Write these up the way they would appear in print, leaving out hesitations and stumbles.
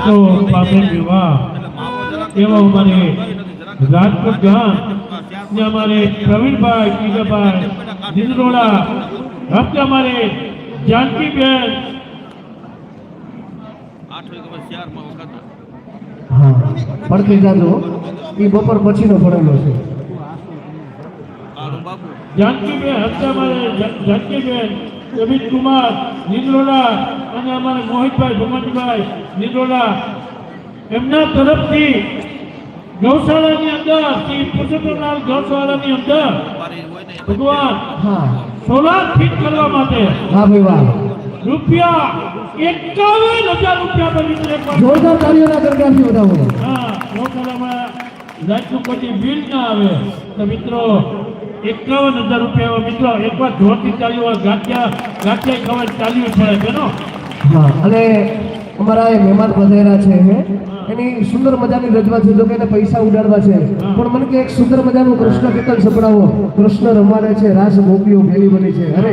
તો પામે વિવાહ એવા અમારે રાજકોટ ગામ ને અમારે પ્રવીણભાઈ પીગાભાઈ નિંદ્રોડા હપ્તે અમારે જાનકીબેન હા પડખે જાજો એ બપોર પછીનો પડેલો છે જાનકીબેન હપ્તે અમારે જાનકીબેન અમિત કુમાર નિંદ્રોડા અને અમારે મોહિતભાઈ ભગવંતભાઈ નિંદ્રોડા એમના તરફથી ગૌશાળાની અંદર શ્રી પુરુષોત્તમલાલ ગૌશાળાની અંદર ભગવાન હા સોલાર ફીટ કરવા માટે હા ભાઈ વાહ રૂપિયા 51,000 રૂપિયા બની જોરદાર તાળીઓના ગણગાથી વધાવો હા ગૌશાળામાં લાઈટનું કોઈ બિલ ના આવે તો મિત્રો 51,000 રૂપિયા મિત્રો એકવાર જોરથી ચાલ્યું હોય ગાંઠિયા ખબર ચાલ્યું પડે બેનો હા અને અમારા એ મહેમાન પધાર્યા છે એની સુંદર મજાની રજૂઆત છે જો કે એને પૈસા ઉડાડવા છે પણ મને કે એક સુંદર મજાનું કૃષ્ણ કીર્તન સંભળાવો કૃષ્ણ રમાડે છે રાસ ગોપીઓ ભેળી બની છે અરે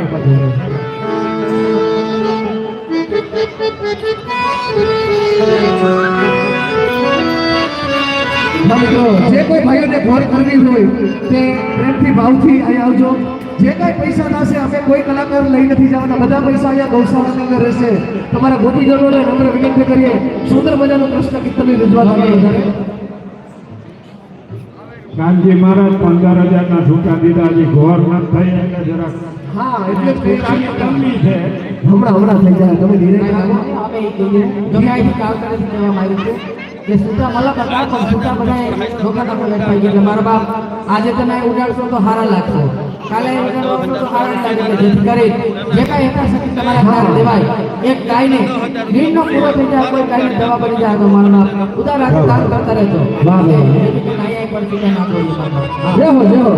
મિત્રો જે કોઈ ભાઈઓને ઘોર કરવી હોય તે પ્રેમથી ભાવથી અહીંયા આવજો જે કાંઈ પૈસા થશે અમે કોઈ કલાકાર લઈ નથી જવાના બધા પૈસા અહીંયા ગૌશાળાની અંદર રહેશે તમારા ગોપીજનોને નમ્ર વિનંતી કરીએ સુંદર મજાનું કૃષ્ણ કીર્તનની રજૂઆત કરીએ ગાંધી મહારાજ 15,000 છૂટા દીધા હજી ઘોર ન થઈ એટલે જરાક હા એટલે જ કહીએ છીએ કે કમી છે હમણાં થઈ જાય તમે ધીરે અમે ગમે અહીંથી કામ કરે છે કહેવામાં આવ્યું છે કે સૂતા મતલબ હતા પણ સૂતા બધા ધોકા ધોકા બેઠા ગયા કે મારા બાપ આજે તમે ઉડાડશો તો હારા લાગશે કાલે ઉડાડશો તો હારા લાગે જેથી કરી જે કાંઈ યથાશક્તિ તમારા કાર દેવાય એક ગાયને દિનનો પૂરો થઈ જાય કોઈ ગાયને દવા પડી જાય તો મારા બાપ ઉદાર કામ કરતા રહેજો વાહ વાહ અહીંયા પર ચિંતા ના કરવી જય હો